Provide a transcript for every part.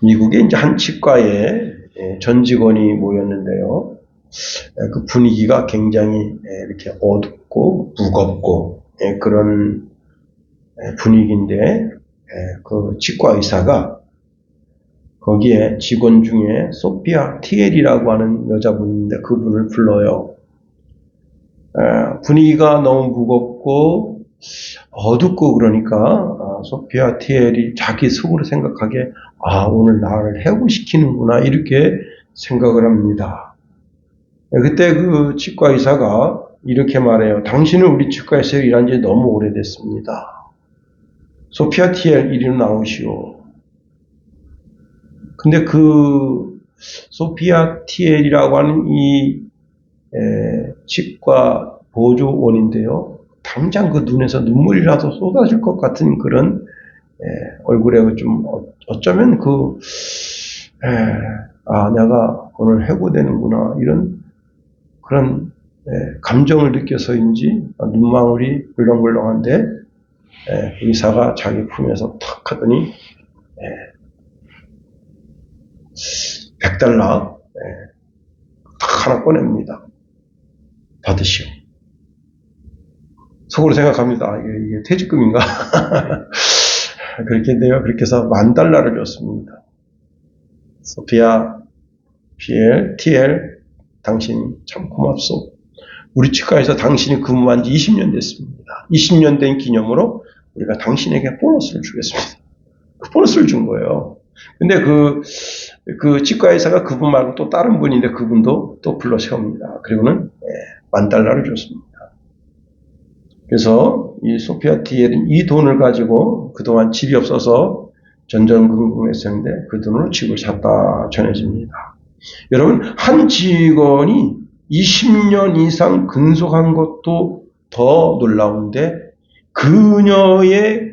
미국의 이제 한 치과에 전 직원이 모였는데요. 그 분위기가 굉장히 이렇게 어둡고 무겁고 그런 분위기인데 그 치과 의사가 거기에 직원 중에 소피아 티엘이라고 하는 여자분인데 그분을 불러요. 분위기가 너무 무겁고 어둡고 그러니까 소피아 티엘이 자기 속으로 생각하기에 오늘 나를 해고시키는구나 이렇게 생각을 합니다. 그때 그 치과 의사가 이렇게 말해요. 당신은 우리 치과에서 일한 지 너무 오래됐습니다. 소피아 티엘 이리로 나오시오. 근데 그 소피아 티엘이라고 하는 이 치과 보조원인데요. 당장 그 눈에서 눈물이라도 쏟아질 것 같은 그런 얼굴에 좀 어쩌면 내가 오늘 해고되는구나 이런 그런 감정을 느껴서인지 눈망울이 물렁물렁한데 의사가 자기 품에서 탁 하더니 $100 탁 하나 꺼냅니다. 받으시오. 속으로 생각합니다. 이게 퇴직금인가? 그렇게 해서 $10,000를 줬습니다. 소피아, TL, 당신 참 고맙소. 우리 치과에서 당신이 근무한 지 20년 됐습니다. 20년 된 기념으로 우리가 당신에게 보너스를 주겠습니다. 그 보너스를 준 거예요. 근데 그 치과 의사가 그분 말고 또 다른 분인데 그분도 또 불러 세웁니다. 그리고는 $10,000를 줬습니다. 그래서 이 소피아 티엘은 이 돈을 가지고 그동안 집이 없어서 전전긍긍했었는데 그 돈으로 집을 샀다 전해집니다. 여러분, 한 직원이 20년 이상 근속한 것도 더 놀라운데 그녀의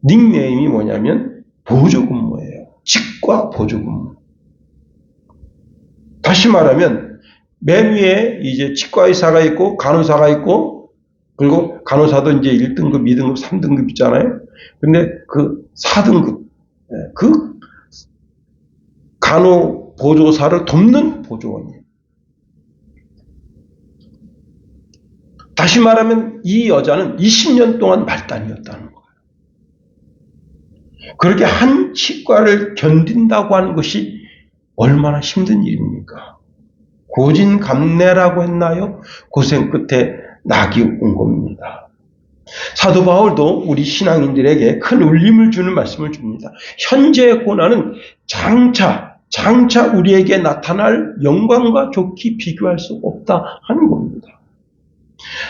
닉네임이 뭐냐면 보조근무예요. 치과 보조근무. 다시 말하면 맨 위에 이제 치과 의사가 있고 간호사가 있고 그리고 간호사도 이제 1등급, 2등급, 3등급 있잖아요. 근데 그 4등급 그 간호 보조사를 돕는 보조원이에요. 다시 말하면 이 여자는 20년 동안 말단이었다는 거예요. 그렇게 한 치과를 견딘다고 하는 것이 얼마나 힘든 일입니까? 고진감래라고 했나요? 고생 끝에 낙이 온 겁니다. 사도 바울도 우리 신앙인들에게 큰 울림을 주는 말씀을 줍니다. 현재의 고난은 장차 우리에게 나타날 영광과 좋게 비교할 수 없다 하는 겁니다.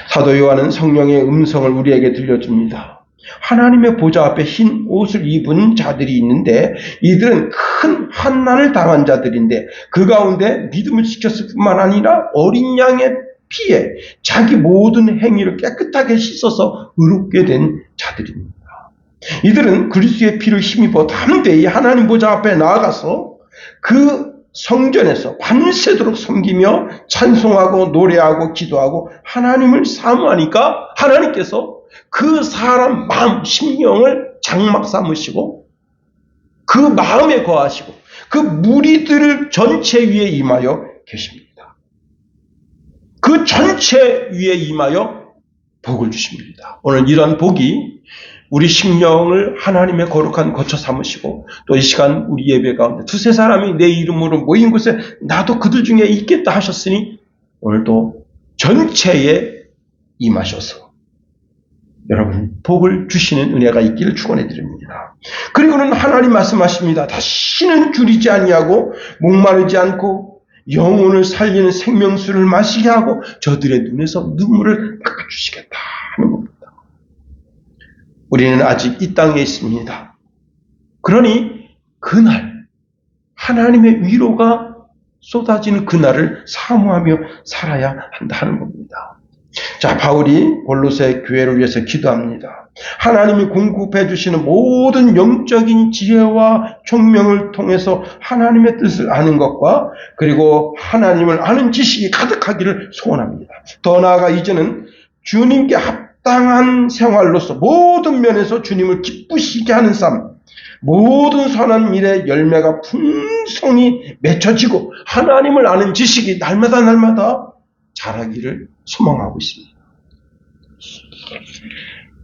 사도 요한은 성령의 음성을 우리에게 들려줍니다. 하나님의 보좌 앞에 흰 옷을 입은 자들이 있는데 이들은 큰 환난을 당한 자들인데 그 가운데 믿음을 지켰을 뿐만 아니라 어린 양의 피에 자기 모든 행위를 깨끗하게 씻어서 의롭게 된 자들입니다. 이들은 그리스도의 피를 힘입어 담대히 하나님 보좌 앞에 나아가서 그 성전에서 밤새도록 섬기며 찬송하고 노래하고 기도하고 하나님을 사모하니까 하나님께서 그 사람 마음, 심령을 장막 삼으시고 그 마음에 거하시고 그 무리들 전체 위에 임하여 계십니다. 그 전체 위에 임하여 복을 주십니다. 오늘 이런 복이 우리 심령을 하나님의 거룩한 거처 삼으시고 또 이 시간 우리 예배 가운데 두세 사람이 내 이름으로 모인 곳에 나도 그들 중에 있겠다 하셨으니 오늘도 전체에 임하셔서 여러분 복을 주시는 은혜가 있기를 축원해 드립니다. 그리고는 하나님 말씀하십니다. 다시는 줄이지 아니하고 목마르지 않고 영혼을 살리는 생명수를 마시게 하고 저들의 눈에서 눈물을 닦아주시겠다 하는 겁니다. 우리는 아직 이 땅에 있습니다. 그러니 그날 하나님의 위로가 쏟아지는 그날을 사모하며 살아야 한다 하는 겁니다. 자, 바울이 골로새 교회를 위해서 기도합니다. 하나님이 공급해 주시는 모든 영적인 지혜와 총명을 통해서 하나님의 뜻을 아는 것과 그리고 하나님을 아는 지식이 가득하기를 소원합니다. 더 나아가 이제는 주님께 합당한 생활로서 모든 면에서 주님을 기쁘시게 하는 삶, 모든 선한 일의 열매가 풍성히 맺혀지고 하나님을 아는 지식이 날마다 자라기를 소망하고 있습니다.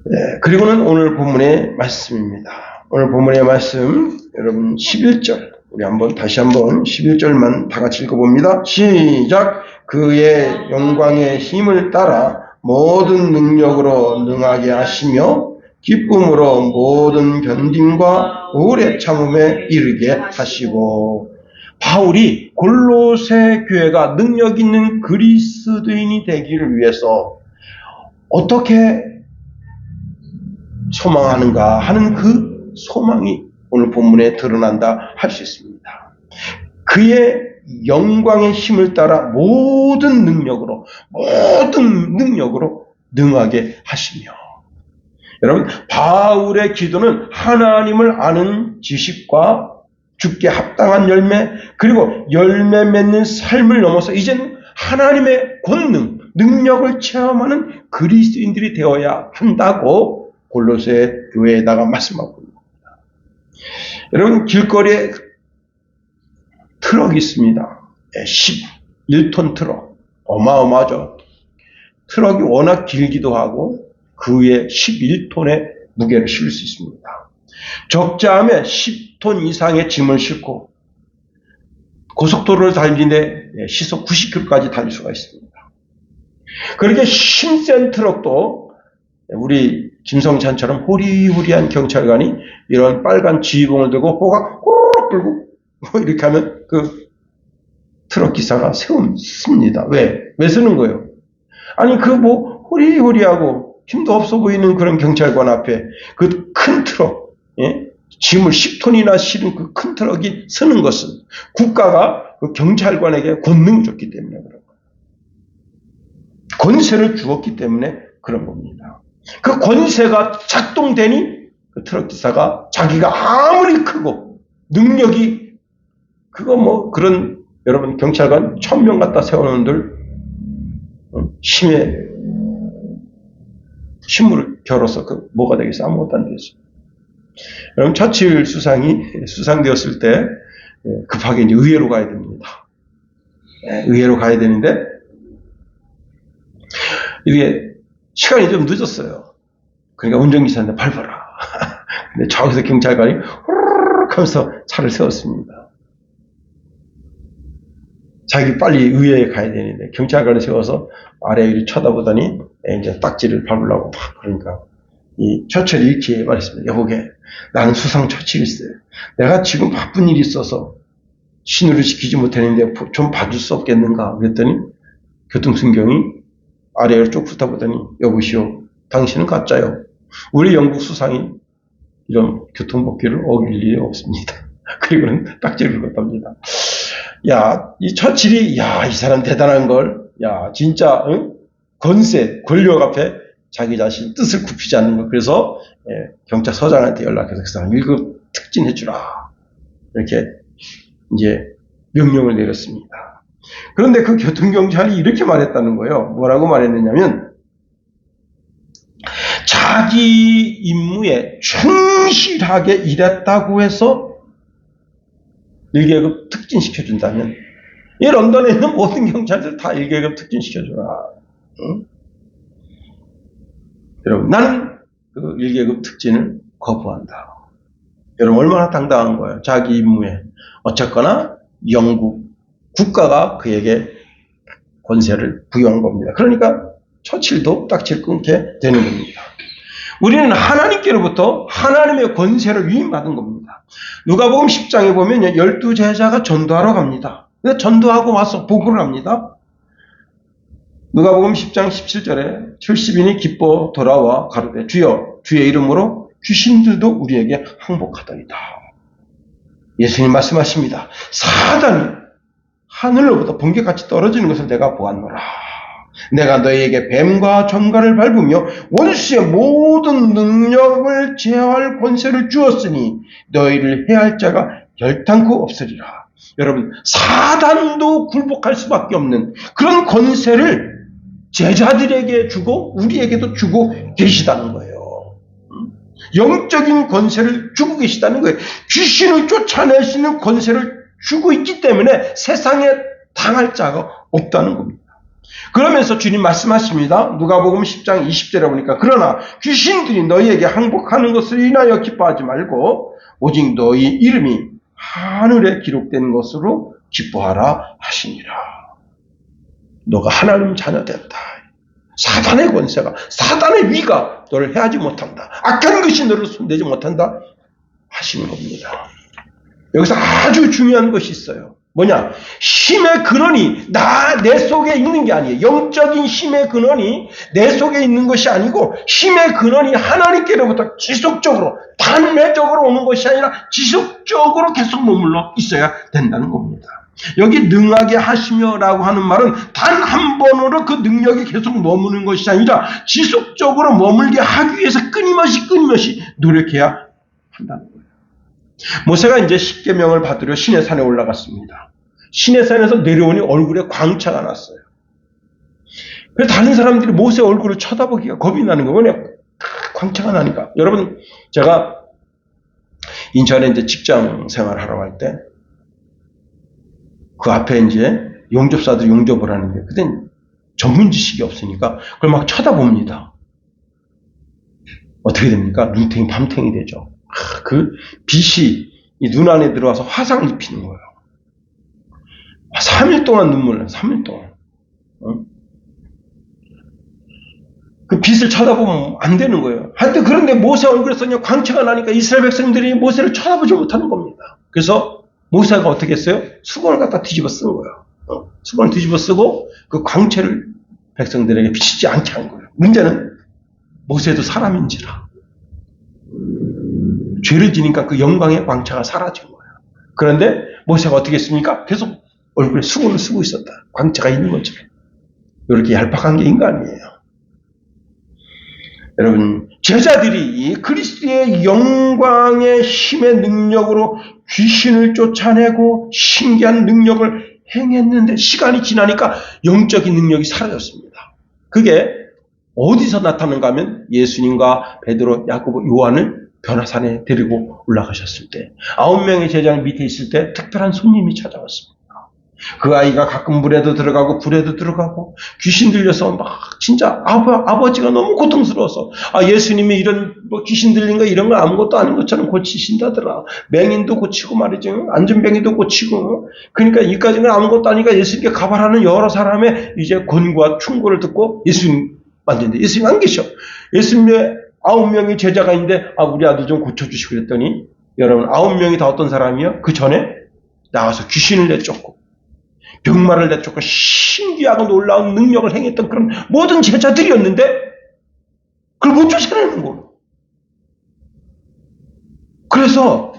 네, 그리고는 오늘 본문의 말씀입니다. 오늘 본문의 말씀, 여러분 11절, 우리 다시 한번 11절만 다 같이 읽어봅니다. 시작. 그의 영광의 힘을 따라 모든 능력으로 능하게 하시며 기쁨으로 모든 견딤과 오래 참음에 이르게 하시고. 바울이 골로새 교회가 능력 있는 그리스도인이 되기를 위해서 어떻게 소망하는가 하는 그 소망이 오늘 본문에 드러난다 할 수 있습니다. 그의 영광의 힘을 따라 모든 능력으로 능하게 하시며. 여러분, 바울의 기도는 하나님을 아는 지식과 주께 합당한 열매, 그리고 열매 맺는 삶을 넘어서 이제는 하나님의 권능, 능력을 체험하는 그리스도인들이 되어야 한다고 골로새 교회에다가 말씀하고 있습니다. 여러분, 길거리에 트럭이 있습니다. 11톤 트럭. 어마어마하죠. 트럭이 워낙 길기도 하고 그 위에 11톤의 무게를 실을 수 있습니다. 적자하면 10톤 이상의 짐을 싣고 고속도로를 달리는데 시속 90km까지 달릴 수가 있습니다. 그렇게 힘센 트럭도 우리 김성찬처럼 호리호리한 경찰관이 이런 빨간 지휘봉을 들고 호각 호락 들고 이렇게 하면 그 트럭 기사가 세웁니다. 왜 쓰는 거예요? 아니 호리호리하고 힘도 없어 보이는 그런 경찰관 앞에 그 큰 트럭, 짐을 10톤이나 실은 그 큰 트럭이 서는 것은 국가가 그 경찰관에게 권능을 줬기 때문에 그런 거예요. 권세를 주었기 때문에 그런 겁니다. 그 권세가 작동되니 그 트럭 기사가 자기가 아무리 크고 능력이 그런 여러분 경찰관 1000명 갖다 세워놓은들 힘을 겨뤄서 뭐가 되겠어? 아무것도 안 되죠. 여러분 처칠 수상이 수상되었을 때 급하게 이제 의회로 가야 됩니다. 의회로 가야 되는데 이게 시간이 좀 늦었어요. 그러니까 운전기사한테 밟아라. 근데 저기서 경찰관이 후루룩 하면서 차를 세웠습니다. 자기 빨리 의회에 가야 되는데 경찰관을 세워서 아래 위를 쳐다보더니 이제 딱지를 밟으려고 그러니까 이 처철이 이렇게 말했습니다. 여보게, 나는 수상 처칠일세. 내가 지금 바쁜 일이 있어서 신호를 시키지 못했는데 좀 봐줄 수 없겠는가? 그랬더니 교통순경이 아래를 쭉 훑어보더니 여보시오, 당신은 가짜요. 우리 영국 수상이 이런 교통법규를 어길 일이 없습니다. 그리고는 딱지를 긁었답니다. 야, 이 처칠이, 이 사람 대단한 걸, 진짜, 권세, 권력 앞에 자기 자신 뜻을 굽히지 않는 것. 그래서, 경찰서장한테 연락해서 그 사람 1급 특진해주라. 이렇게, 이제, 명령을 내렸습니다. 그런데 그 교통경찰이 이렇게 말했다는 거예요. 뭐라고 말했느냐면, 자기 임무에 충실하게 일했다고 해서 1계급 특진시켜준다면, 이 런던에 있는 모든 경찰들 다 1계급 특진시켜줘라. 응? 여러분, 나는 그 1계급 특진을 거부한다. 여러분, 얼마나 당당한 거예요. 자기 임무에. 어쨌거나 영국 국가가 그에게 권세를 부여한 겁니다. 그러니까 처칠도 딱지를 끊게 되는 겁니다. 우리는 하나님께로부터 하나님의 권세를 위임받은 겁니다. 누가복음 10장에 보면 12제자가 전도하러 갑니다. 전도하고 와서 보고를 합니다. 누가복음 10장 17절에 70인이 기뻐 돌아와 가로되 주여, 주의 이름으로 귀신들도 우리에게 항복하더이다. 예수님 말씀하십니다. 사단이 하늘로부터 번개같이 떨어지는 것을 내가 보았노라. 내가 너희에게 뱀과 전갈을 밟으며 원수의 모든 능력을 제어할 권세를 주었으니 너희를 해할 자가 결단코 없으리라. 여러분, 사단도 굴복할 수밖에 없는 그런 권세를 제자들에게 주고 우리에게도 주고 계시다는 거예요. 영적인 권세를 주고 계시다는 거예요. 귀신을 쫓아낼 수 있는 권세를 주고 있기 때문에 세상에 당할 자가 없다는 겁니다. 그러면서 주님 말씀하십니다. 누가복음 10장 20절에 보니까 그러나 귀신들이 너희에게 항복하는 것을 인하여 기뻐하지 말고 오직 너희 이름이 하늘에 기록된 것으로 기뻐하라 하시니라. 너가 하나님 자녀 됐다. 사단의 권세가, 사단의 위가 너를 해하지 못한다. 악한 것이 너를 손대지 못한다 하시는 겁니다. 여기서 아주 중요한 것이 있어요. 뭐냐? 힘의 근원이 내 속에 있는 게 아니에요. 영적인 힘의 근원이 내 속에 있는 것이 아니고 힘의 근원이 하나님께로부터 지속적으로 단회적으로 오는 것이 아니라 지속적으로 계속 머물러 있어야 된다는 겁니다. 여기 능하게 하시며라고 하는 말은 단 한 번으로 그 능력이 계속 머무는 것이 아니라 지속적으로 머물게 하기 위해서 끊임없이 노력해야 한다는 거예요. 모세가 이제 십계명을 받으려 시내 산에 올라갔습니다. 시내 산에서 내려오니 얼굴에 광채가 났어요. 그래서 다른 사람들이 모세 얼굴을 쳐다보기가 겁이 나는 거예요. 광채가 나니까. 여러분, 제가 인천에 이제 직장 생활을 하러 갈 때 그 앞에 이제 용접사들이 용접을 하는데 그땐 전문 지식이 없으니까 그걸 막 쳐다봅니다. 어떻게 됩니까? 눈탱이 밤탱이 되죠. 그 빛이 이 눈 안에 들어와서 화상을 입히는 거예요. 3일 동안 눈물 나요. 3일 동안. 그 빛을 쳐다보면 안 되는 거예요. 하여튼 그런데 모세 얼굴에서 그냥 광채가 나니까 이스라엘 백성들이 모세를 쳐다보지 못하는 겁니다. 그래서 모세가 어떻게 했어요? 수건을 갖다 뒤집어 쓴 거예요. 수건을 뒤집어 쓰고 그 광채를 백성들에게 비치지 않게 한 거예요. 문제는 모세도 사람인지라. 죄를 지니까 그 영광의 광채가 사라진 거예요. 그런데 모세가 어떻게 했습니까? 계속 얼굴에 수건을 쓰고 있었다. 광채가 있는 거죠. 이렇게 얄팍한 게 인간이에요. 여러분, 제자들이 이 그리스도의 영광의 힘의 능력으로 귀신을 쫓아내고 신기한 능력을 행했는데 시간이 지나니까 영적인 능력이 사라졌습니다. 그게 어디서 나타나는가 하면 예수님과 베드로, 야고보, 요한을 변화산에 데리고 올라가셨을 때 9명의 제자들 밑에 있을 때 특별한 손님이 찾아왔습니다. 그 아이가 가끔 물에도 들어가고 불에도 들어가고 귀신 들려서 막 진짜 아버지가 너무 고통스러워서 예수님이 이런 귀신 들린 거 이런 거 아무것도 아닌 것처럼 고치신다더라. 맹인도 고치고 말이죠. 안전뱅이도 고치고. 그러니까 이까지는 아무것도 아니니까 예수님께 가발하는 여러 사람의 이제 권고와 충고를 듣고 예수님 만졌는데 예수님 안 계셔. 예수님의 9명의 제자가 있는데 우리 아들 좀 고쳐주시고 그랬더니 여러분 9명이 다 어떤 사람이요? 그 전에 나와서 귀신을 내쫓고 병마를 내쫓고 신기하고 놀라운 능력을 행했던 그런 모든 제자들이었는데 그걸 못 쫓아내는 거예요. 그래서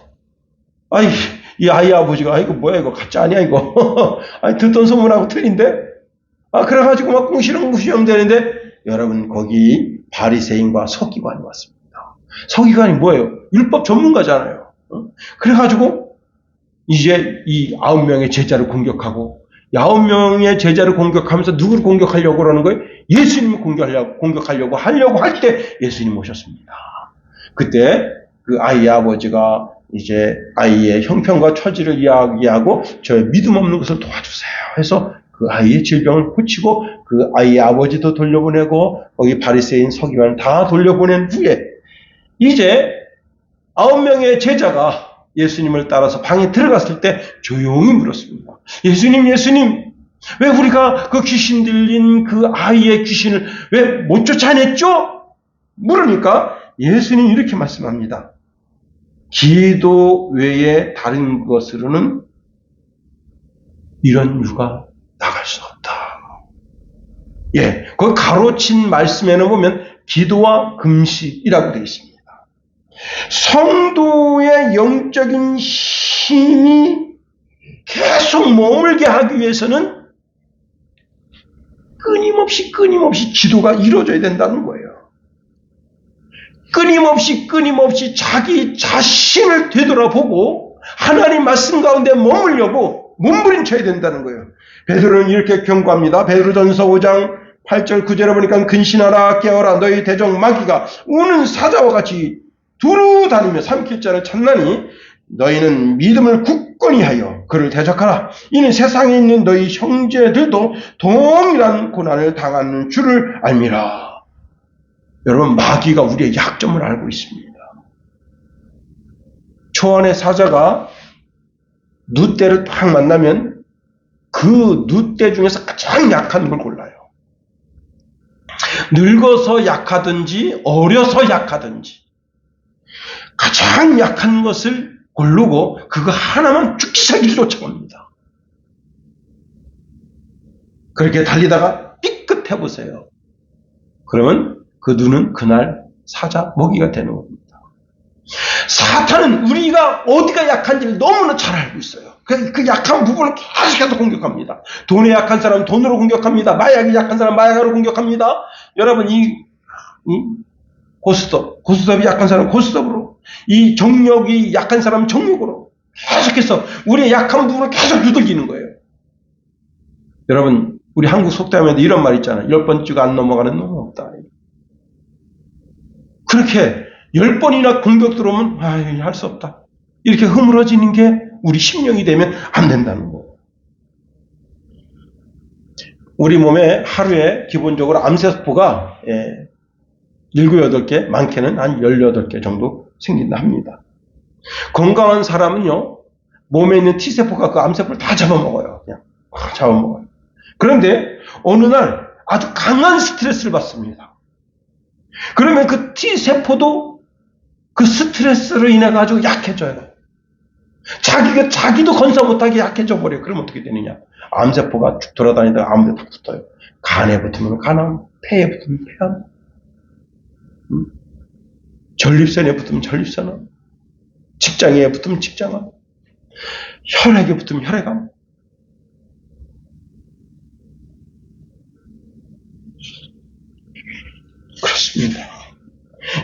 이 아이 아버지가 이거 뭐야 이거 가짜 아니야 이거 듣던 소문하고 틀린데 그래가지고 막 궁시렁궁시렁 되는데 여러분 거기 바리새인과 서기관이 왔습니다. 서기관이 뭐예요? 율법 전문가잖아요. 그래가지고 이제 이 9명의 제자를 공격하고 9명의 제자를 공격하면서 누구를 공격하려고 그러는 거예요? 예수님을 공격하려고 할 때 예수님 오셨습니다. 그때 그 아이의 아버지가 이제 아이의 형편과 처지를 이야기하고 저의 믿음 없는 것을 도와주세요 해서 그 아이의 질병을 고치고 그 아이의 아버지도 돌려보내고 거기 바리새인 서기관 다 돌려보낸 후에 이제 9명의 제자가 예수님을 따라서 방에 들어갔을 때 조용히 물었습니다. 예수님, 왜 우리가 그 귀신 들린 그 아이의 귀신을 왜 못 쫓아냈죠? 물으니까 예수님 이렇게 말씀합니다. 기도 외에 다른 것으로는 이런 유가 나갈 수 없다. 그 가로친 말씀에는 보면 기도와 금식이라고 되어 있습니다. 성도의 영적인 힘이 계속 머물게 하기 위해서는 끊임없이 기도가 이루어져야 된다는 거예요. 끊임없이 자기 자신을 되돌아보고 하나님 말씀 가운데 머물려고 몸부림쳐야 된다는 거예요. 베드로는 이렇게 경고합니다. 베드로전서 5장 8절 9절에 보니까 근신하라 깨어라 너희 대적 마귀가 우는 사자와 같이 두루 다니며 삼킬 자를 찾나니 너희는 믿음을 굳건히 하여 그를 대적하라. 이는 세상에 있는 너희 형제들도 동일한 고난을 당하는 줄을 알미라. 여러분, 마귀가 우리의 약점을 알고 있습니다. 초안의 사자가 늑대를 딱 만나면 그 늑대 중에서 가장 약한 걸 골라요. 늙어서 약하든지 어려서 약하든지 가장 약한 것을 고르고 그거 하나만 죽기살기를 쫓아옵니다. 그렇게 달리다가 삐끗해 보세요. 그러면 그 눈은 그날 사자 먹이가 되는 겁니다. 사탄은 우리가 어디가 약한지를 너무나 잘 알고 있어요. 그 약한 부분을 계속해서 공격합니다. 돈에 약한 사람은 돈으로 공격합니다. 마약이 약한 사람은 마약으로 공격합니다. 여러분, 이 고스톱이 약한 사람은 고스톱으로, 이 정력이 약한 사람은 정력으로 계속해서 우리의 약한 부분을 계속 두들기는 거예요. 여러분, 우리 한국 속담에도 이런 말 있잖아요. 10번 쭉 안 넘어가는 놈은 없다. 그렇게 10번이나 공격 들어오면 할 수 없다. 이렇게 허물어지는 게 우리 심령이 되면 안 된다는 거예요. 우리 몸에 하루에 기본적으로 암세포가 7, 8개, 많게는 한 18개 정도 생긴다 합니다. 건강한 사람은요, 몸에 있는 T세포가 그 암세포를 다 잡아먹어요. 그냥 잡아먹어요. 그런데 어느 날 아주 강한 스트레스를 받습니다. 그러면 그 T세포도 그 스트레스로 인해 가지고 약해져요. 자기도 건사 못하게 약해져 버려요. 그럼 어떻게 되느냐? 암세포가 쭉 돌아다니다가 아무 데 다 붙어요. 간에 붙으면 간암, 폐에 붙으면 폐암, 전립선에 붙으면 전립선암, 직장에 붙으면 직장암, 혈액에 붙으면 혈액암. 그렇습니다.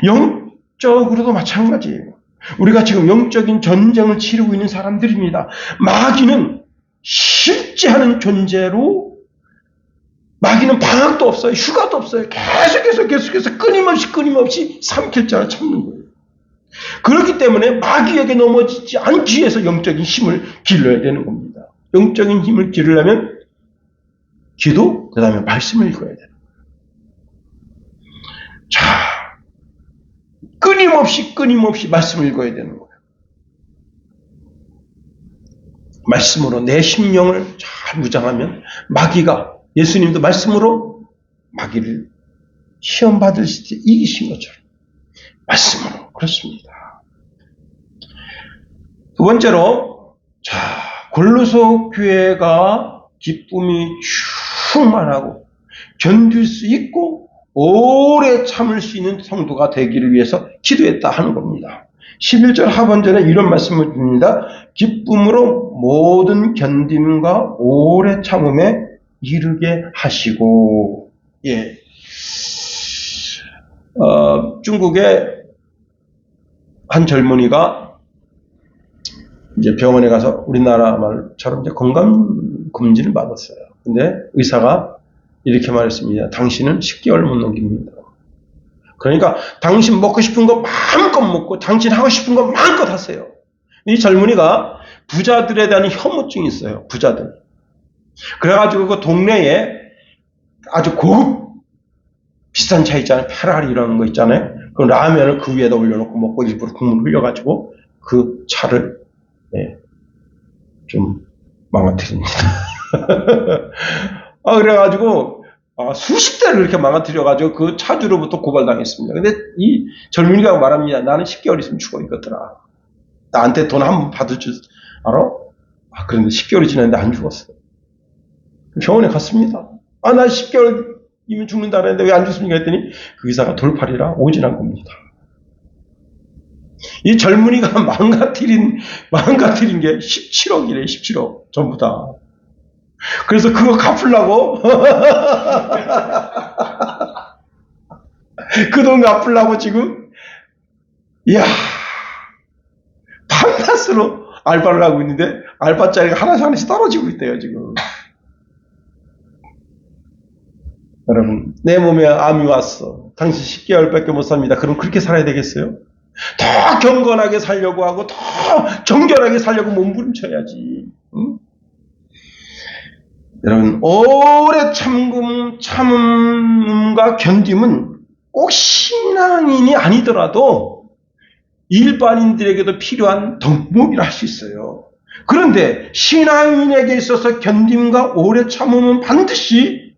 영적으로도 마찬가지예요. 우리가 지금 영적인 전쟁을 치르고 있는 사람들입니다. 마귀는 실제하는 존재로, 마귀는 방학도 없어요. 휴가도 없어요. 계속해서 끊임없이 삼킬 자를 찾는 거예요. 그렇기 때문에 마귀에게 넘어지지 않기 위해서 영적인 힘을 길러야 되는 겁니다. 영적인 힘을 기르려면 기도, 그 다음에 말씀을 읽어야 되는 거예요. 자, 끊임없이 말씀을 읽어야 되는 거예요. 말씀으로 내 심령을 잘 무장하면 마귀가, 예수님도 말씀으로 마귀를 시험 받으실 때 이기신 것처럼 말씀으로 그렇습니다. 두 번째로, 자, 골로새 교회가 기쁨이 충만하고 견딜 수 있고 오래 참을 수 있는 성도가 되기를 위해서 기도했다 하는 겁니다. 11절 하반절에 이런 말씀을 줍니다. 기쁨으로 모든 견딤과 오래 참음에 이르게 하시고. 중국의 한 젊은이가 이제 병원에 가서 우리나라 말처럼 이제 건강 검진을 받았어요. 근데 의사가 이렇게 말했습니다. 당신은 10개월 못 넘깁니다. 그러니까 당신 먹고 싶은 거 마음껏 먹고 당신 하고 싶은 거 마음껏 하세요. 이 젊은이가 부자들에 대한 혐오증이 있어요. 부자들. 그래가지고 그 동네에 아주 고급 비싼 차 있잖아요. 페라리 이런 거 있잖아요. 그 라면을 그 위에다 올려놓고 먹고 일부러 국물 흘려가지고 그 차를 좀 망가뜨립니다. 그래가지고 수십 대를 이렇게 망가뜨려가지고 그 차주로부터 고발당했습니다. 근데 이 젊은이가 말합니다. 나는 10개월 있으면 죽어 있거더라. 나한테 돈 한 번 받을 줄 알아? 그런데 10개월이 지났는데 안 죽었어. 병원에 갔습니다. 나 10개월이면 죽는다 그랬는데 왜 안 죽습니까? 했더니 그 의사가 돌팔이라 오진한 겁니다. 이 젊은이가 망가뜨린 게 17억이래, 17억. 전부 다. 그래서 그거 갚으려고, 그 돈 갚으려고 지금, 밤낮으로 알바를 하고 있는데, 알바짜리가 하나씩 떨어지고 있대요, 지금. 여러분, 내 몸에 암이 왔어. 당신 10개월밖에 못 삽니다. 그럼 그렇게 살아야 되겠어요? 더 경건하게 살려고 하고 더 정결하게 살려고 몸부림쳐야지. 응? 여러분, 오래 참음과 견딤은 꼭 신앙인이 아니더라도 일반인들에게도 필요한 덕목이라 할 수 있어요. 그런데 신앙인에게 있어서 견딤과 오래 참음은 반드시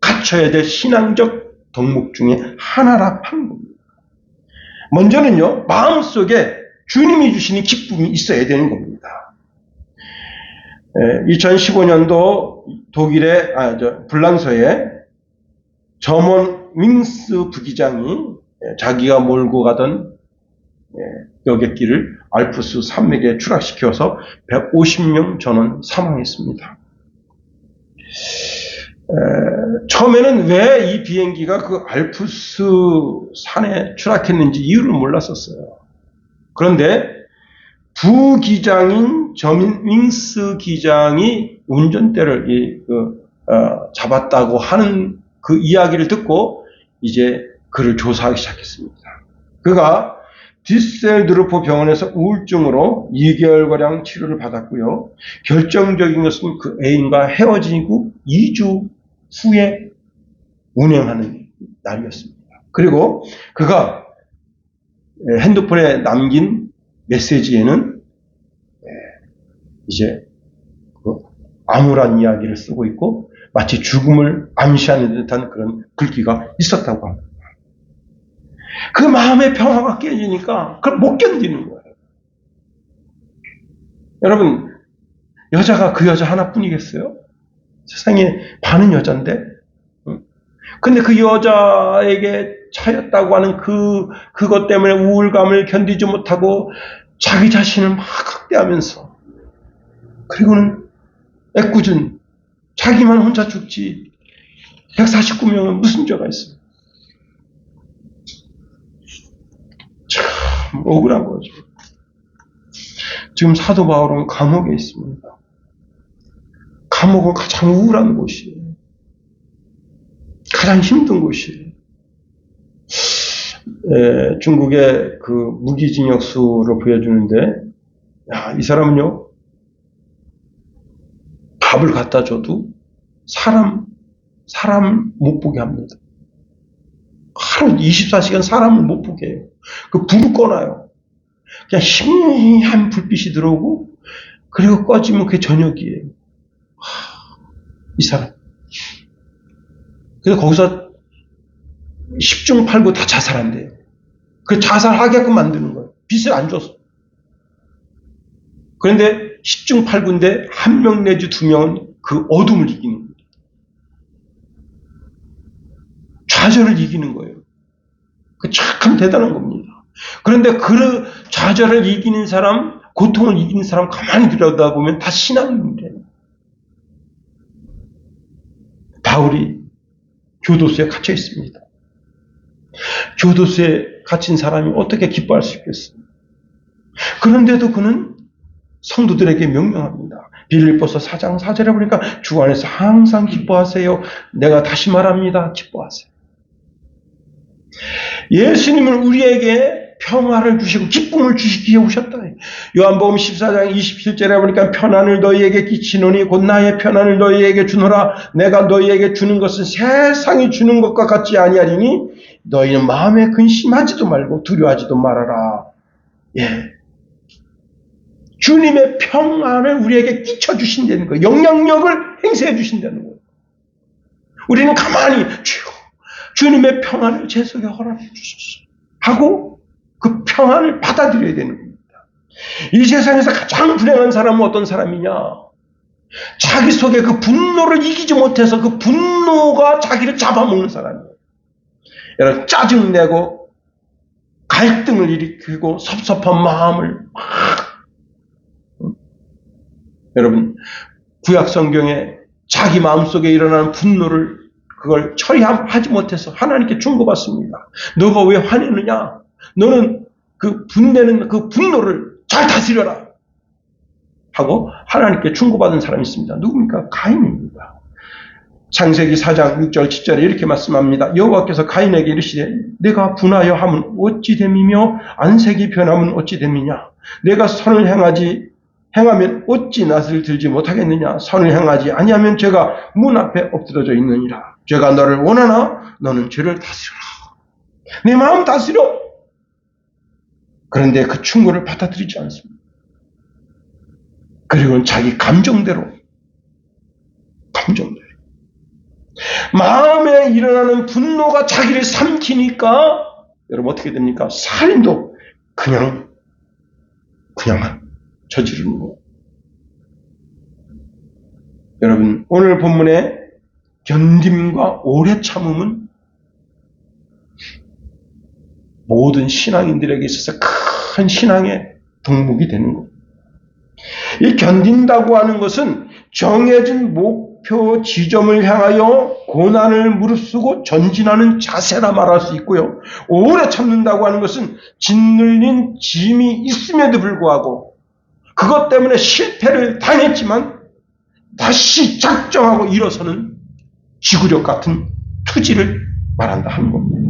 갖춰야 될 신앙적 덕목 중에 하나라 하는 겁니다. 먼저는요, 마음속에 주님이 주시는 기쁨이 있어야 되는 겁니다. 2015년도 독일의 불란서에 점원 윙스 부기장이 자기가 몰고 가던 여객기를 알프스 산맥에 추락시켜서 150명 전원 사망했습니다. 처음에는 왜 이 비행기가 그 알프스 산에 추락했는지 이유를 몰랐었어요. 그런데 부기장인 점윙스 기장이 운전대를 잡았다고 하는 그 이야기를 듣고 이제 그를 조사하기 시작했습니다. 그가 디셀드르프 병원에서 우울증으로 2개월가량 치료를 받았고요. 결정적인 것은 그 애인과 헤어지고 2주 후에 운행하는 날이었습니다. 그리고 그가 핸드폰에 남긴 메시지에는 이제 암울한 이야기를 쓰고 있고 마치 죽음을 암시하는 듯한 그런 글귀가 있었다고 합니다. 그 마음의 평화가 깨지니까 그걸 못 견디는 거예요. 여러분, 여자가 그 여자 하나뿐이겠어요? 세상에 반은 여잔데? 근데 그 여자에게 차였다고 하는 그것 때문에 우울감을 견디지 못하고 자기 자신을 막 학대하면서, 그리고는 애꿎은 자기만 혼자 죽지 149명은 무슨 죄가 있어요? 참 억울한 거죠. 지금 사도 바울은 감옥에 있습니다. 감옥은 가장 우울한 곳이에요. 가장 힘든 곳이에요. 중국의 그 무기징역수로 보여주는데, 이 사람은요, 밥을 갖다 줘도 사람 못 보게 합니다. 하루 24시간 사람을 못 보게 해요. 그 불을 꺼놔요. 그냥 희미한 불빛이 들어오고, 그리고 꺼지면 그게 저녁이에요. 이 사람. 그래서 거기서 10중 8구 다 자살한대요. 그 자살하게끔 만드는 거예요. 빛을 안 줘서. 그런데 10중 8구인데 1명 내지 2명은 그 어둠을 이기는 거예요. 좌절을 이기는 거예요. 그 참 대단한 겁니다. 그런데 그 좌절을 이기는 사람, 고통을 이기는 사람 가만히 들여다보면 다 신앙인이래요. 바울이 교도소에 갇혀 있습니다. 교도소에 갇힌 사람이 어떻게 기뻐할 수 있겠어요? 그런데도 그는 성도들에게 명령합니다. 빌립보서 4장 4절에 보니까 주 안에서 항상 기뻐하세요. 내가 다시 말합니다. 기뻐하세요. 예수님은 우리에게 평화를 주시고 기쁨을 주시기에 오셨다. 요한복음 14장 27절에 보니까 편안을 너희에게 끼치노니 곧 나의 편안을 너희에게 주노라. 내가 너희에게 주는 것은 세상이 주는 것과 같지 아니하리니 너희는 마음에 근심하지도 말고 두려워하지도 말아라. 예. 주님의 평안을 우리에게 끼쳐주신다는 거예요. 영향력을 행사해 주신다는 거예요. 우리는 가만히 주님의 평안을 제 속에 허락해 주소서 하고 그 평안을 받아들여야 되는 겁니다. 이 세상에서 가장 불행한 사람은 어떤 사람이냐? 자기 속에 그 분노를 이기지 못해서 그 분노가 자기를 잡아먹는 사람이에요. 여러분, 짜증내고 갈등을 일으키고 섭섭한 마음을 여러분, 구약 성경에 자기 마음속에 일어나는 분노를 그걸 처리하지 못해서 하나님께 충고받습니다. 너가 왜 화내느냐? 너는 그 분내는 그 분노를 잘 다스려라 하고 하나님께 충고받은 사람이 있습니다. 누굽니까? 가인입니다. 창세기 4장 6절 7절에 이렇게 말씀합니다. 여호와께서 가인에게 이르시되 내가 분하여 함은 어찌 됨이며 안색이 변함은 어찌 됨이냐. 내가 선을 행하면 어찌 낯을 들지 못하겠느냐. 선을 행하지 아니하면 죄가 문 앞에 엎드러져 있느니라. 죄가 너를 원하나 너는 죄를 다스려라. 내 마음 다스려. 그런데 그 충고를 받아들이지 않습니다. 그리고는 자기 감정대로 마음에 일어나는 분노가 자기를 삼키니까 여러분 어떻게 됩니까? 살인도 그냥 저지르는 거예요. 여러분 오늘 본문의 견딤과 오래 참음은 모든 신앙인들에게 있어서 큰 신앙의 덕목이 되는 겁니다. 이 견딘다고 하는 것은 정해진 목표 지점을 향하여 고난을 무릅쓰고 전진하는 자세라 말할 수 있고요. 오래 참는다고 하는 것은 짓눌린 짐이 있음에도 불구하고 그것 때문에 실패를 당했지만 다시 작정하고 일어서는 지구력 같은 투지를 말한다 하는 겁니다.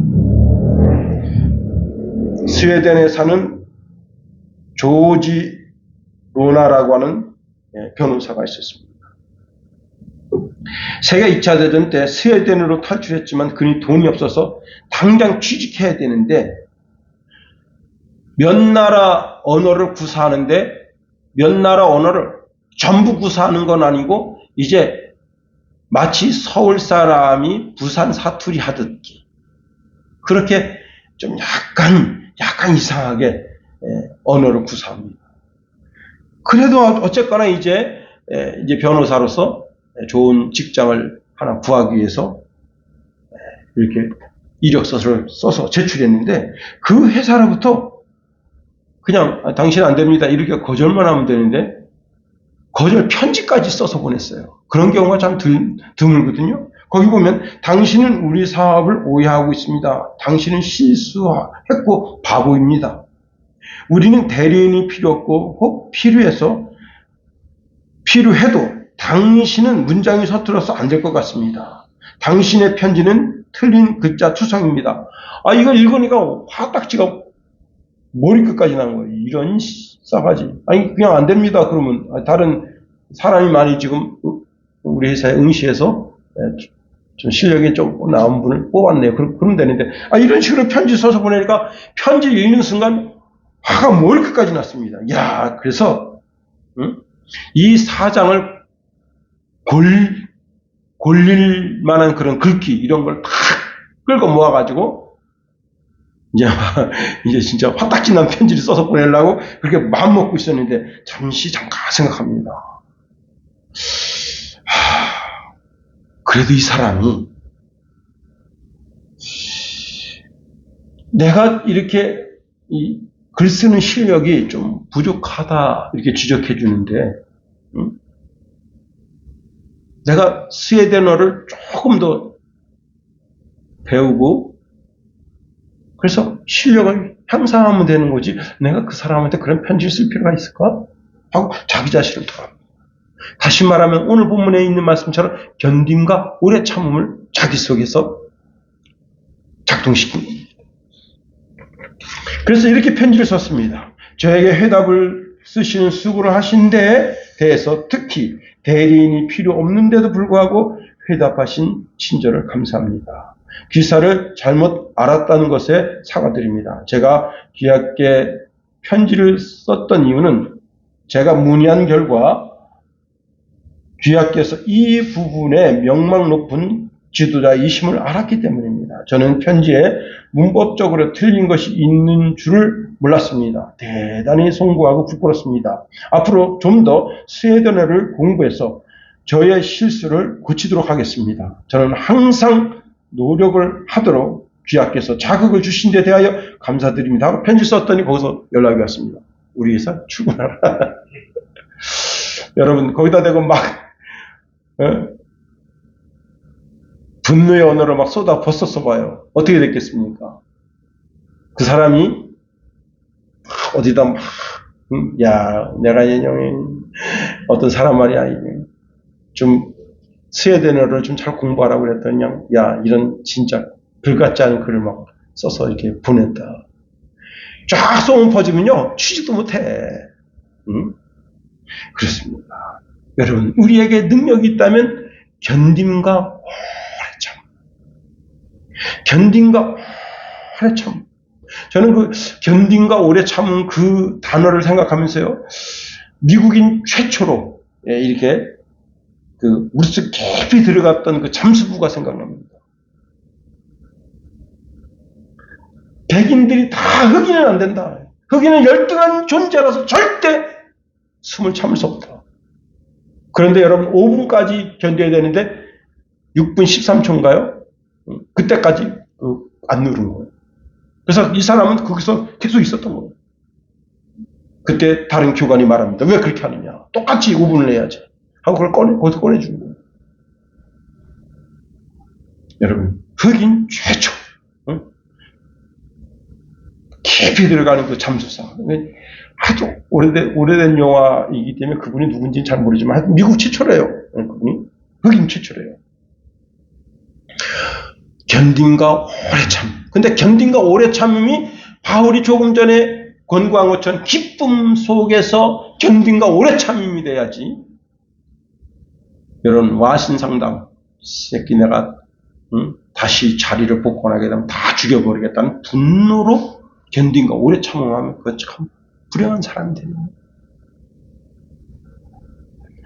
스웨덴에 사는 조지 로나라고 하는 변호사가 있었습니다. 세계 2차 대전 때 스웨덴으로 탈출했지만 그는 돈이 없어서 당장 취직해야 되는데 몇 나라 언어를 구사하는데 몇 나라 언어를 전부 구사하는 건 아니고 이제 마치 서울 사람이 부산 사투리 하듯 그렇게 좀 약간 이상하게 언어를 구사합니다. 그래도 어쨌거나 이제 변호사로서 좋은 직장을 하나 구하기 위해서 이렇게 이력서를 써서 제출했는데 그 회사로부터 그냥 당신 안 됩니다 이렇게 거절만 하면 되는데 거절 편지까지 써서 보냈어요. 그런 경우가 참 드물거든요. 거기 보면 당신은 우리 사업을 오해하고 있습니다. 당신은 실수했고 바보입니다. 우리는 대리인이 필요 없고 혹 필요해도 당신은 문장이 서툴러서 안 될 것 같습니다. 당신의 편지는 틀린 글자 투성입니다. 이걸 읽으니까 화딱지가 머리끝까지 난 거예요. 이런 싸가지. 그냥 안 됩니다. 그러면 다른 사람이 많이 지금 우리 회사에 응시해서 좀 실력이 좀 나은 분을 뽑았네요. 그러면 되는데 이런 식으로 편지 써서 보내니까 편지 읽는 순간 화가 머리끝까지 났습니다. 그래서 이 사장을 골릴 만한 그런 글귀 이런 걸 탁 끌고 모아가지고 이제 진짜 화딱지 난 편지를 써서 보내려고 그렇게 마음 먹고 있었는데 잠깐 생각합니다. 그래도 이 사람이 내가 이렇게 글 쓰는 실력이 좀 부족하다 이렇게 지적해 주는데 내가 스웨덴어를 조금 더 배우고 그래서 실력을 향상하면 되는 거지 내가 그 사람한테 그런 편지를 쓸 필요가 있을까? 하고 자기 자신을 돌아봅니다. 다시 말하면 오늘 본문에 있는 말씀처럼 견딤과 오래 참음을 자기 속에서 작동시킵니다. 그래서 이렇게 편지를 썼습니다. 저에게 회답을 쓰시는 수고를 하신 데에 대해서 특히 대리인이 필요 없는데도 불구하고 회답하신 친절을 감사합니다. 기사를 잘못 알았다는 것에 사과드립니다. 제가 귀하께 편지를 썼던 이유는 제가 문의한 결과 귀하께서 이 부분에 명망 높은 지도자이심을 알았기 때문입니다. 저는 편지에 문법적으로 틀린 것이 있는 줄을 몰랐습니다. 대단히 송구하고 부끄럽습니다. 앞으로 좀 더 스웨덴어를 공부해서 저의 실수를 고치도록 하겠습니다. 저는 항상 노력을 하도록 귀하께서 자극을 주신 데 대하여 감사드립니다 하고 편지 썼더니 거기서 연락이 왔습니다. 우리 회사 출근하라. 여러분 거기다 대고 막 분노의 언어를 막 쏟아 벗었어 봐요. 어떻게 됐겠습니까? 그 사람이 어디다 막 내가 인형이 어떤 사람 말이야 좀 스웨덴어를 좀 잘 공부하라고 그랬더니 그냥 야 이런 진짜 불같지 않은 글을 막 써서 이렇게 보냈다. 쫙 쏘면 퍼지면요 취직도 못해. 응? 그렇습니다. 여러분 우리에게 능력이 있다면 견딤과 오래 참. 견딤과 오래 참. 저는 그 견딤과 오래 참은 그 단어를 생각하면서요 미국인 최초로 이렇게 그 물속 깊이 들어갔던 그 잠수부가 생각납니다. 백인들이 다 흑인은 안 된다. 흑인은 열등한 존재라서 절대 숨을 참을 수 없다. 그런데 여러분 5분까지 견뎌야 되는데 6분 13초인가요? 그때까지 안 누른 거예요. 그래서 이 사람은 거기서 계속 있었던 거예요. 그때 다른 교관이 말합니다. 왜 그렇게 하느냐. 똑같이 5분을 내야지. 하고 그걸 거기서 꺼내주는 거예요. 여러분 흑인 최초 깊이 들어가는 그 잠수사. 아주 오래된 영화이기 때문에 그분이 누군지는 잘 모르지만 미국 최초래요. 그분이 흑인 최초래요. 견딤과 오래 참. 근데 견딤과 오래 참음이 바울이 조금 전에 권고한 것처럼 기쁨 속에서 견딤과 오래 참음이 돼야지. 이런 와신상담 새끼 내가 다시 자리를 복권하게 되면 다 죽여버리겠다는 분노로 견딘가 오래 참음하면 그거 참 불행한 사람이 됩니다.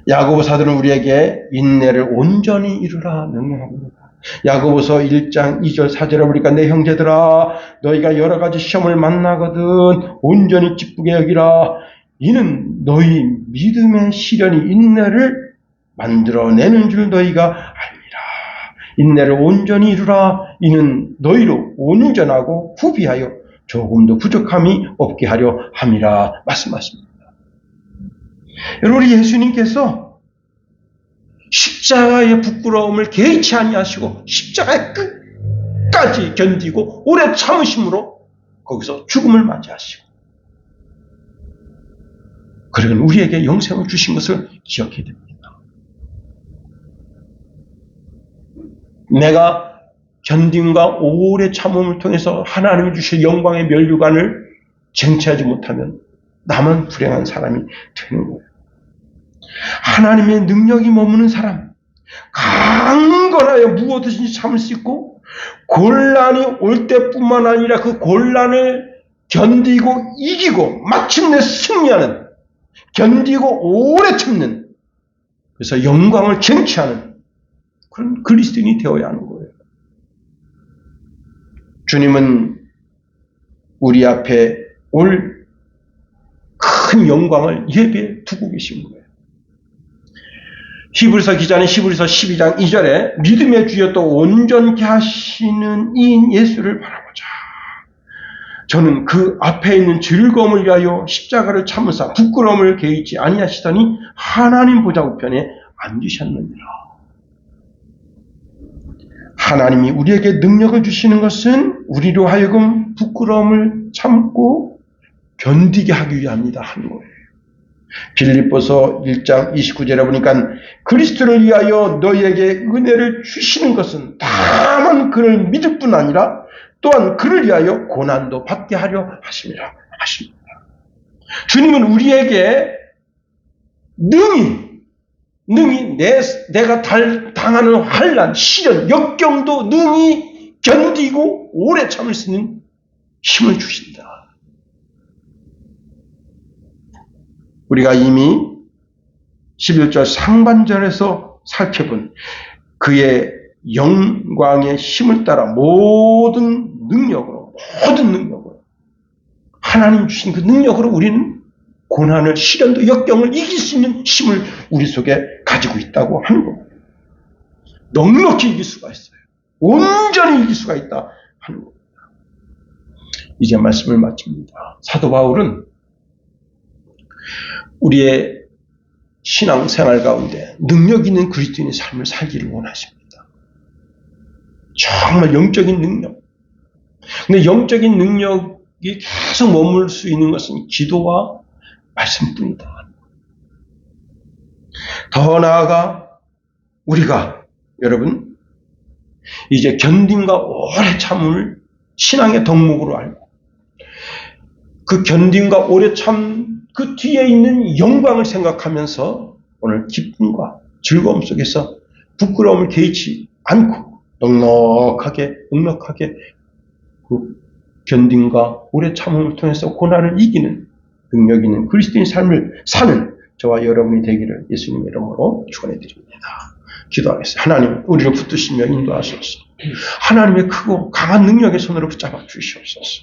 야고보사들은 우리에게 인내를 온전히 이루라 명령합니다. 야고보서 1장 2절 4절에 보니까 내 형제들아 너희가 여러 가지 시험을 만나거든 온전히 기쁘게 여기라. 이는 너희 믿음의 시련이 인내를 만들어내는 줄 너희가 알미라. 인내를 온전히 이루라. 이는 너희로 온전하고 후비하여 조금도 부족함이 없게 하려 함이라 말씀하십니다. 여러분 우리 예수님께서 십자가의 부끄러움을 개의치 아니하시고 십자가의 끝까지 견디고 오래 참으심으로 거기서 죽음을 맞이하시고 그러면 우리에게 영생을 주신 것을 기억해야 됩니다. 내가 견딤과 오래 참음을 통해서 하나님이 주신 영광의 면류관을 쟁취하지 못하면 나만 불행한 사람이 되는 거예요. 하나님의 능력이 머무는 사람, 강건하여 무엇이든지 참을 수 있고 곤란이 올 때뿐만 아니라 그 곤란을 견디고 이기고 마침내 승리하는, 견디고 오래 참는, 그래서 영광을 쟁취하는 그런 그리스도인이 되어야 하는 거예요. 주님은 우리 앞에 올 큰 영광을 예배에 두고 계신 거예요. 히브리서 기자는 히브리서 12장 2절에 믿음의 주여 또 온전케 하시는 이인 예수를 바라보자. 저는 그 앞에 있는 즐거움을 위하여 십자가를 참으사 부끄러움을 개의치 아니하시더니 하나님 보좌 우편에 앉으셨느니라. 하나님이 우리에게 능력을 주시는 것은 우리로 하여금 부끄러움을 참고 견디게 하기 위함이다 하는 거예요. 빌립보서 1장 29절에 보니까 그리스도를 위하여 너희에게 은혜를 주시는 것은 다만 그를 믿을 뿐 아니라 또한 그를 위하여 고난도 받게 하려 하심이라 하십니다. 주님은 우리에게 능히 내가 당하는 환난, 시련, 역경도 능히 견디고 오래 참을 수 있는 힘을 주신다. 우리가 이미 11절 상반절에서 살펴본 그의 영광의 힘을 따라 모든 능력으로 하나님 주신 그 능력으로 우리는 고난을, 시련도, 역경을 이길 수 있는 힘을 우리 속에 가지고 있다고 하는 겁니다. 넉넉히 이길 수가 있어요. 온전히 이길 수가 있다 하는 겁니다. 이제 말씀을 마칩니다. 사도 바울은 우리의 신앙생활 가운데 능력 있는 그리스도인의 삶을 살기를 원하십니다. 정말 영적인 능력. 근데 영적인 능력이 계속 머물 수 있는 것은 기도와 말씀뿐이다. 더 나아가 우리가 여러분 이제 견딤과 오래 참음을 신앙의 덕목으로 알고 그 견딤과 오래 참 그 뒤에 있는 영광을 생각하면서 오늘 기쁨과 즐거움 속에서 부끄러움을 개의치 않고 넉넉하게 그 견딤과 오래 참음을 통해서 고난을 이기는 능력 있는 그리스도인 삶을 사는 저와 여러분이 되기를 예수님 이름으로 축원해 드립니다. 기도하겠습니다. 하나님, 우리를 붙드시며 인도하소서. 하나님의 크고 강한 능력의 손으로 붙잡아 주시옵소서.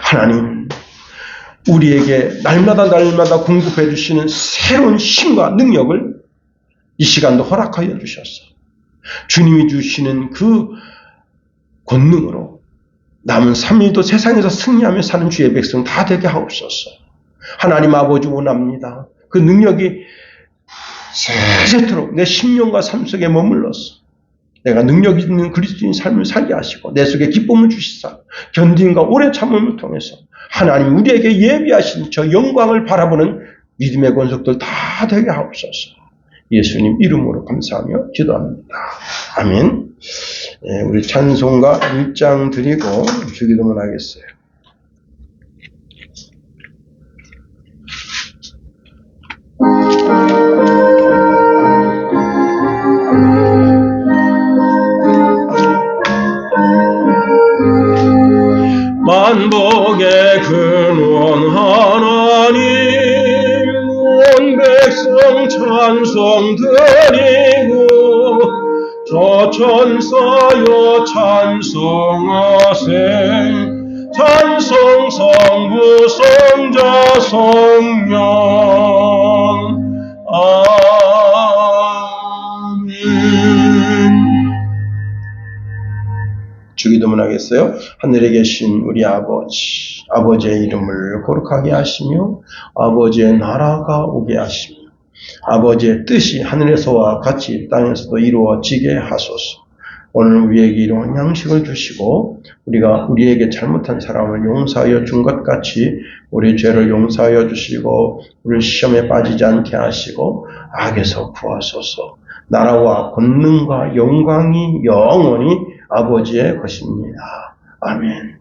하나님, 우리에게 날마다 공급해 주시는 새로운 힘과 능력을 이 시간도 허락하여 주셔서 주님이 주시는 그 권능으로 남은 3일도 세상에서 승리하며 사는 주의 백성 다 되게 하옵소서. 하나님 아버지 원합니다. 그 능력이 세세토록 내 심령과 삶 속에 머물러서 내가 능력 있는 그리스도인 삶을 살게 하시고 내 속에 기쁨을 주시사 견딤과 오래 참음을 통해서 하나님 우리에게 예비하신 저 영광을 바라보는 믿음의 권속들 다 되게 하옵소서. 예수님 이름으로 감사하며 기도합니다. 아멘. 네, 우리 찬송가 1장 드리고 주기도문 하겠어요. 만복의 근원 하나님 온 백성 찬송 드리고 저 천사여 찬송하세 찬송 성부 성자 성령 아멘. 주기도문 하겠어요. 하늘에 계신 우리 아버지, 아버지의 이름을 거룩하게 하시며 아버지의 나라가 오게 하시며 아버지의 뜻이 하늘에서와 같이 땅에서도 이루어지게 하소서. 오늘 우리에게 일용할 양식을 주시고 우리가 우리에게 잘못한 사람을 용서하여 준 것 같이 우리 죄를 용서하여 주시고 우리 시험에 빠지지 않게 하시고 악에서 구하소서. 나라와 권능과 영광이 영원히 아버지의 것입니다. 아멘.